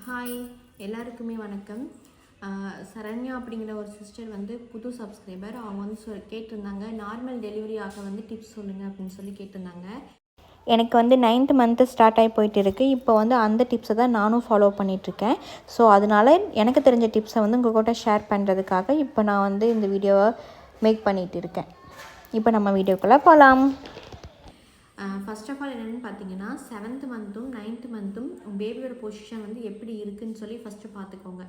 Hi எல்லாருக்குமே வணக்கம். சரண்யா அப்படிங்கிற ஒரு சிஸ்டர் வந்து புது சப்ஸ்கிரைபர். அவங்க வந்து கேட்டிருந்தாங்க, நார்மல் டெலிவரி ஆக வந்து டிப்ஸ் சொல்லுங்கள் அப்படின்னு சொல்லி கேட்டிருந்தாங்க. எனக்கு வந்து 9th மந்த்து ஸ்டார்ட் ஆகி போயிட்டு இருக்குது. இப்போ வந்து அந்த டிப்ஸை தான் நானும் ஃபாலோ பண்ணிகிட்ருக்கேன். ஸோ அதனால் எனக்கு தெரிஞ்ச டிப்ஸை வந்து உங்கள் கூட ஷேர் பண்ணுறதுக்காக இப்போ நான் வந்து இந்த வீடியோவை மேக் பண்ணிகிட்டு இருக்கேன். இப்போ நம்ம வீடியோக்குள்ளே போகலாம். ஃபர்ஸ்ட் ஆஃப் ஆல் என்னென்னு பார்த்தீங்கன்னா, 7th மந்த்தும் 9th மந்த்தும் பேபியோட பொசிஷன் வந்து எப்படி இருக்குதுன்னு சொல்லி ஃபஸ்ட்டு பார்த்துக்கோங்க.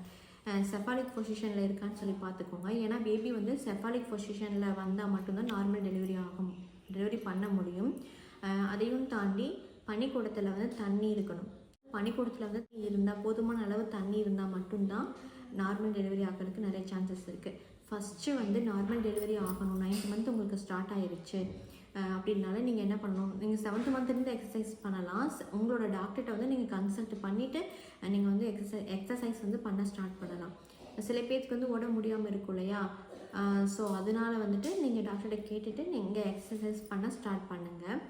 செஃபாலிக் பொசிஷனில் இருக்கான்னு சொல்லி பார்த்துக்கோங்க. ஏன்னா பேபி வந்து செஃபாலிக் பொசிஷனில் வந்தால் மட்டும்தான் நார்மல் டெலிவரி பண்ண முடியும். அதையும் தாண்டி பனிக்கூடத்தில் வந்து தண்ணி இருக்கணும். பனிக்கூடத்தில் வந்து இருந்தால் போதுமான அளவு தண்ணி இருந்தால் மட்டும்தான் நார்மல் டெலிவரி ஆகிறதுக்கு நிறைய சான்சஸ் இருக்குது. ஃபஸ்ட்டு வந்து நார்மல் டெலிவரி ஆகணும், 9th மந்த் உங்களுக்கு ஸ்டார்ட் ஆகிருச்சு அப்படின்னால நீங்கள் என்ன பண்ணணும், நீங்கள் 7th மந்த்லேருந்து எக்ஸசைஸ் பண்ணலாம். உங்களோட டாக்டர்கிட்ட வந்து நீங்கள் கன்சல்ட் பண்ணிவிட்டு நீங்கள் வந்து எக்ஸசைஸ் வந்து பண்ண ஸ்டார்ட் பண்ணலாம். சில பேருக்கு வந்து உடம்பு முடியாமல் இருக்கும் இல்லையா, ஸோ அதனால் வந்துட்டு நீங்கள் டாக்டர்கிட்ட கேட்டுட்டு நீங்கள் எக்ஸசைஸ் பண்ண ஸ்டார்ட் பண்ணுங்கள்.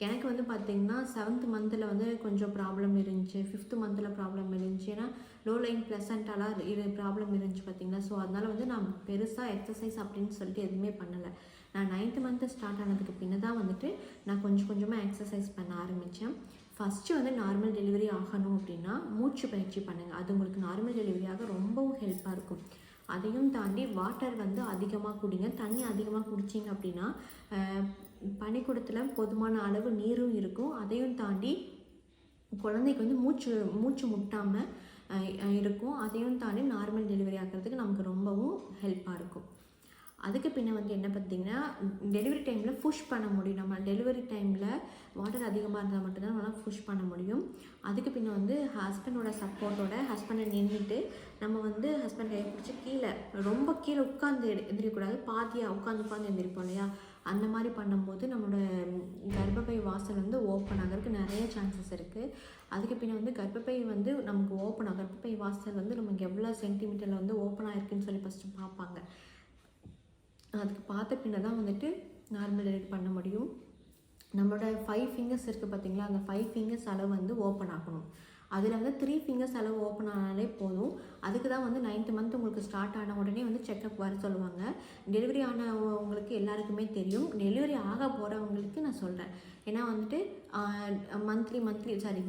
எனக்கு வந்து பார்த்திங்கன்னா 7th மந்தில் வந்து கொஞ்சம் ப்ராப்ளம் இருந்துச்சு, 5th மந்தில் ப்ராப்ளம் இருந்துச்சு. ஏன்னா லோ லைன் ப்ளசண்ட்டாலாம் ப்ராப்ளம் இருந்துச்சு பார்த்திங்கன்னா. ஸோ அதனால் வந்து நான் பெருசாக எக்ஸசைஸ் அப்படின்னு சொல்லிட்டு எதுவுமே பண்ணலை. நான் 9th மந்த்து ஸ்டார்ட் ஆனதுக்கு பின்ன தான் வந்துட்டு நான் கொஞ்சம் கொஞ்சமாக எக்ஸசைஸ் பண்ண ஆரம்பித்தேன். ஃபஸ்ட்டு வந்து நார்மல் டெலிவரி ஆகணும் அப்படின்னா மூச்சு பயிற்சி பண்ணுங்கள். அது உங்களுக்கு நார்மல் டெலிவரியாக ரொம்பவும் ஹெல்ப்பாக இருக்கும். அதையும் தாண்டி வாட்டர் வந்து அதிகமாக குடிங்க. தண்ணி அதிகமாக குடிச்சிங்க அப்படின்னா பனிக்கூடத்தில் போதுமான அளவு நீரும் இருக்கும். அதையும் தாண்டி குழந்தைக்கு வந்து மூச்சு முட்டாமல் இருக்கும். அதையும் தாண்டி நார்மல் டெலிவரி ஆகிறதுக்கு நமக்கு ரொம்பவும் ஹெல்ப்பாக இருக்கும். அதுக்கு பின்ன வந்து என்ன பார்த்திங்கன்னா, டெலிவரி டைமில் புஷ் பண்ண முடியும். நம்ம டெலிவரி டைமில் வாட்டர் அதிகமாக இருந்தால் மட்டும்தான் நம்மளால் புஷ் பண்ண முடியும். அதுக்கு பின்ன வந்து ஹஸ்பண்டோட சப்போர்ட்டோட ஹஸ்பண்டை நின்றுட்டு நம்ம வந்து ஹஸ்பண்ட் கையை பிடிச்சி ரொம்ப கீழே உட்காந்து எந்திரிக்கக்கூடாது. பாதியாக உட்காந்து எந்திரிப்போம் இல்லையா, அந்த மாதிரி பண்ணும்போது நம்மளோட கர்ப்பப்பை வாசல் வந்து ஓப்பன் ஆகிறதுக்கு நிறைய சான்சஸ் இருக்குது. அதுக்கு பின்ன வந்து கர்ப்பப்பை வந்து நமக்கு கர்ப்பப்பை வாசல் வந்து நமக்கு எவ்வளோ சென்டிமீட்டரில் வந்து ஓப்பன் ஆகிருக்குன்னு சொல்லி ஃபஸ்ட்டு பார்ப்பாங்க. அதுக்கு பார்த்த பின்ன தான் வந்துட்டு நார்மல் டெலிவரி பண்ண முடியும். நம்மளோட 5 ஃபிங்கர்ஸ் இருக்குது பார்த்திங்களா, அந்த 5 ஃபிங்கர்ஸ் அளவு வந்து ஓப்பன் ஆகணும். அதில் வந்து 3 ஃபிங்கர்ஸ் அளவு ஓப்பன் ஆனாலே போதும். அதுக்கு தான் வந்து 9th மந்த் உங்களுக்கு ஸ்டார்ட் ஆன உடனே வந்து செக்கப் வர சொல்லுவாங்க. டெலிவரி ஆனவங்களுக்கு எல்லாருக்குமே தெரியும். டெலிவரி ஆக போகிறவங்களுக்கு நான் சொல்கிறேன். ஏன்னா வந்துட்டு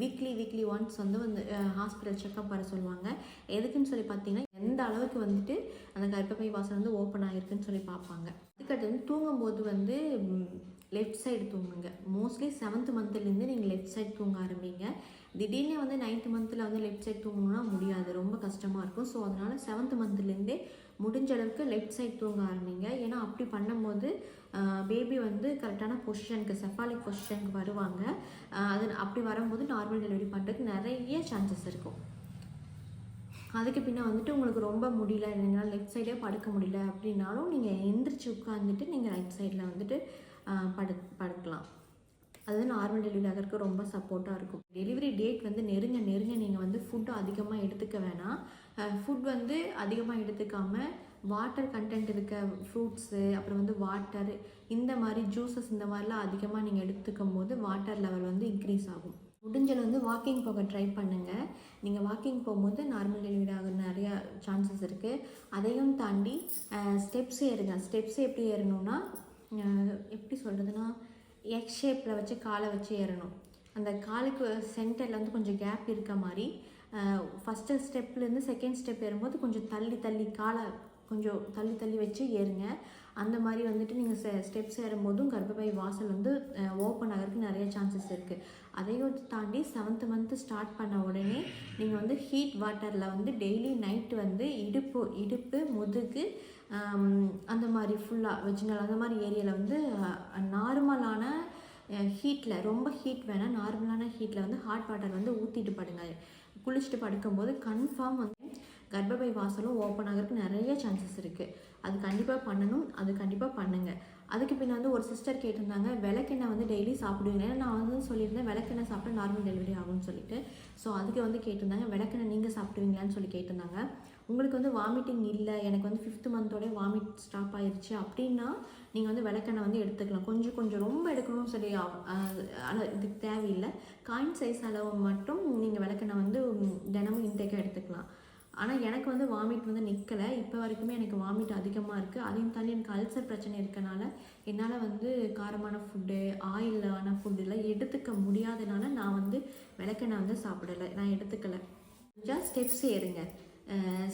வீக்லி ஒன்ஸ் வந்து ஹாஸ்பிட்டல் செக்கப் வர சொல்லுவாங்க. எதுக்குன்னு சொல்லி பார்த்தீங்கன்னா, எந்த அளவுக்கு வந்துட்டு அந்த கர்ப்பப்பை வாசல் வந்து ஓப்பன் ஆகிருக்குன்னு சொல்லி பார்ப்பாங்க. அதுக்கடுத்து வந்து தூங்கும்போது வந்து லெஃப்ட் சைடு தூங்குங்க. மோஸ்ட்லி 7th மந்த்லேருந்து நீங்கள் லெஃப்ட் சைடு தூங்க ஆரம்பிங்க. திடீர்னு வந்து 9th மந்தில் வந்து லெஃப்ட் சைட் தூங்கணும்னா முடியாது, ரொம்ப கஷ்டமாக இருக்கும். ஸோ அதனால் 7th மந்த்லேருந்தே முடிஞ்ச அளவுக்கு லெஃப்ட் சைட் தூங்க ஆரம்பிங்க. ஏன்னா அப்படி பண்ணும்போது பேபி வந்து கரெக்டான பொசிஷனுக்கு செஃபாலிக் பொசிஷனுக்கு வருவாங்க. அப்படி வரும்போது நார்மல் டெலிவரி பண்ணுறதுக்கு நிறைய சான்சஸ் இருக்கும். அதுக்கு பின்ன வந்துட்டு உங்களுக்கு ரொம்ப முடியல, என்னால் லெஃப்ட் சைடே படுக்க முடியல அப்படின்னாலும் நீங்கள் எந்திரிச்சு உட்காந்துட்டு நீங்கள் ரைட் சைடில் வந்துட்டு படுக்கலாம். அது நார்மல் டெலிவரி ஆகிறதுக்கு ரொம்ப சப்போர்ட்டாக இருக்கும். டெலிவரி டேட் வந்து நெருங்க நீங்கள் வந்து ஃபுட்டு அதிகமாக எடுத்துக்க வேணாம். ஃபுட் வந்து அதிகமாக எடுத்துக்காமல் வாட்டர் கண்டென்ட் இருக்க ஃப்ரூட்ஸு, அப்புறம் வந்து வாட்டர், இந்த மாதிரி ஜூஸஸ், இந்த மாதிரிலாம் அதிகமாக நீங்கள் எடுத்துக்கும் போது வாட்டர் லெவல் வந்து இன்க்ரீஸ் ஆகும். முடிஞ்சல் வந்து வாக்கிங் போக ட்ரை பண்ணுங்கள். நீங்கள் வாக்கிங் போகும்போது நார்மல் டெலிவரி ஆக நிறையா சான்சஸ் இருக்குது. அதையும் தாண்டி ஸ்டெப்ஸ் ஏறுங்க. ஸ்டெப்ஸ் எப்படி ஏறணும்னா, எப்படி சொல்கிறதுனா, எக்ஸ் ஷேப்பில் வச்சு காலை வச்சு ஏறணும். அந்த காலுக்கு சென்டரில் வந்து கொஞ்சம் கேப் இருக்க மாதிரி ஃபஸ்ட்டு ஸ்டெப்லேருந்து செகண்ட் ஸ்டெப் ஏறும்போது கொஞ்சம் தள்ளி காலை கொஞ்சம் தள்ளி வச்சு ஏறுங்க. அந்த மாதிரி வந்துட்டு நீங்கள் ஸ்டெப்ஸ் ஏறும்போதும் கர்ப்பப்பை வாசல் வந்து ஓப்பன் ஆகிறதுக்கு நிறைய சான்சஸ் இருக்குது. அதையும் தாண்டி 7th மந்த்து ஸ்டார்ட் பண்ண உடனே நீங்கள் வந்து ஹீட் வாட்டரில் வந்து டெய்லி நைட்டு வந்து இடுப்பு முதுகு அந்த மாதிரி ஃபுல்லாக வெஜினல் அந்த மாதிரி ஏரியாவில் வந்து நார்மலான ஹீட்டில், ரொம்ப ஹீட் வேணால், நார்மலான ஹீட்டில் வந்து ஹாட் வாட்டர் வந்து ஊற்றிட்டு படுங்க. குளிச்சுட்டு படுக்கும்போது கன்ஃபார்ம் வந்து கர்ப்பப்பை வாசலும் ஓப்பன் ஆகிறதுக்கு நிறைய சான்சஸ் இருக்குது. அது கண்டிப்பாக பண்ணணும், அது கண்டிப்பாக பண்ணுங்கள். அதுக்கு பின்ன வந்து ஒரு சிஸ்டர் கேட்டிருந்தாங்க, விளக்கெண்ணெய் வந்து டெய்லி சாப்பிடுவீங்க. ஏன்னா நான் வந்து சொல்லியிருந்தேன் விளக்கெண்ணெய் சாப்பிட்டா நார்மல் டெலிவரி ஆகும்னு சொல்லிட்டு. ஸோ அதுக்கு வந்து கேட்டிருந்தாங்க, விளக்கெண்ணெய் நீங்கள் சாப்பிடுவீங்களான்னு சொல்லி கேட்டிருந்தாங்க. உங்களுக்கு வந்து வாமிட்டிங் இல்லை, எனக்கு வந்து 5th மந்தோடய வாமிட் ஸ்டாப் ஆயிடுச்சு அப்படின்னா நீங்கள் வந்து விளக்கெண்ணெய் வந்து எடுத்துக்கலாம். கொஞ்சம் ரொம்ப எடுக்கணும்னு சொல்லி இதுக்கு தேவையில்லை. காயின் சைஸ் அளவு மட்டும் நீங்கள் விளக்கெண்ணெய் வந்து தினமும் இன்டேக்காக இருக்கலாம். ஆனால் எனக்கு வந்து வாமிட் வந்து நிற்கலை. இப்போ வரைக்குமே எனக்கு வாமிட் அதிகமாக இருக்குது. அதையும் தாண்டி எனக்கு அல்சர் பிரச்சனை இருக்கனால என்னால் வந்து காரமான ஃபுட்டு, ஆயிலான ஃபுட்டெல்லாம் எடுத்துக்க முடியாதனால நான் வந்து விளக்கெண்ணெய் வந்து சாப்பிடலை, நான் எடுத்துக்கலை. ஸ்டெப்ஸ் ஏறுங்க.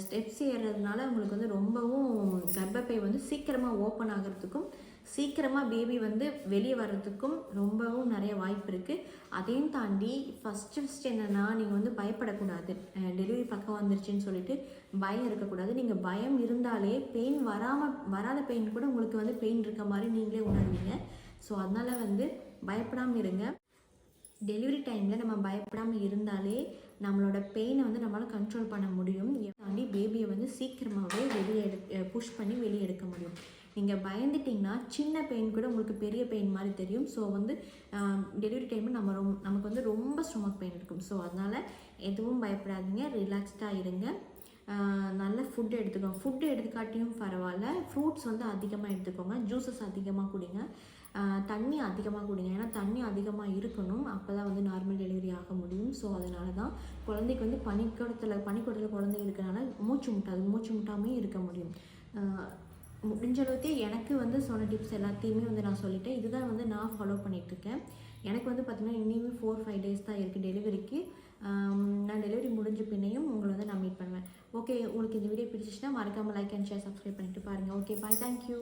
ஸ்டெப்ஸ் ஏறுறதுனால உங்களுக்கு வந்து ரொம்பவும் கர்ப்பப்பை வந்து சீக்கிரமாக ஓப்பன் ஆகிறதுக்கும் சீக்கிரமாக பேபி வந்து வெளியே வர்றதுக்கும் ரொம்பவும் நிறைய வாய்ப்பு இருக்குது. அதையும் தாண்டி ஃபஸ்ட்டு என்னென்னா, நீங்கள் வந்து பயப்படக்கூடாது. டெலிவரி பக்கம் வந்துருச்சுன்னு சொல்லிட்டு பயம் இருக்கக்கூடாது. நீங்கள் பயம் இருந்தாலே வராத பெயின் கூட உங்களுக்கு வந்து பெயின் இருக்க மாதிரி நீங்களே உணர்வீங்க. ஸோ அதனால் வந்து பயப்படாமல் இருங்க. டெலிவரி டைமில் நம்ம பயப்படாமல் இருந்தாலே நம்மளோட பெயினை வந்து நம்மளால் கண்ட்ரோல் பண்ண முடியும். தாண்டி பேபியை வந்து சீக்கிரமாகவே புஷ் பண்ணி வெளியே எடுக்க முடியும். நீங்கள் பயந்துட்டிங்கன்னா சின்ன பெயின் கூட உங்களுக்கு பெரிய பெயின் மாதிரி தெரியும். ஸோ வந்து டெலிவரி டைமில் நமக்கு வந்து ரொம்ப ஸ்டொமக் பெயின் இருக்கும். ஸோ அதனால் எதுவும் பயப்படாதீங்க, ரிலாக்ஸ்டாக இருங்க. நல்ல ஃபுட்டு எடுத்துக்கோங்க. ஃபுட்டு எடுத்துக்காட்டியும் பரவாயில்ல, ஃப்ரூட்ஸ் வந்து அதிகமாக எடுத்துக்கோங்க, ஜூஸஸ் அதிகமாக குடிங்க, தண்ணி அதிகமாக குடிங்க. ஏன்னா தண்ணி அதிகமாக இருக்கணும், அப்போ தான் வந்து நார்மல் டெலிவரி ஆக முடியும். ஸோ அதனால தான் குழந்தைக்கு வந்து பனிக்கூடத்தில் குழந்தை இருக்கிறனால மூச்சு முட்டாமே இருக்க முடியும். முடிஞ்ச அளவுக்கு எனக்கு வந்து சொன்ன டிப்ஸ் எல்லாத்தையுமே வந்து நான் சொல்லிட்டேன். இதுதான் வந்து நான் ஃபாலோ பண்ணிகிட்ருக்கேன். எனக்கு வந்து பார்த்திங்கன்னா இனிமே 4-5 டேஸ் தான் இருக்குது டெலிவரிக்கு. நான் டெலிவரி முடிஞ்ச பின்னையும் உங்களை வந்து நான் மீட் பண்ணுவேன். ஓகே, உங்களுக்கு இந்த வீடியோ பிடிச்சிச்சுன்னா மறக்காமல் லைக் அண்ட் ஷேர், சப்ஸ்கிரைப் பண்ணிட்டு பாருங்கள். ஓகே, பாய், தேங்க்யூ.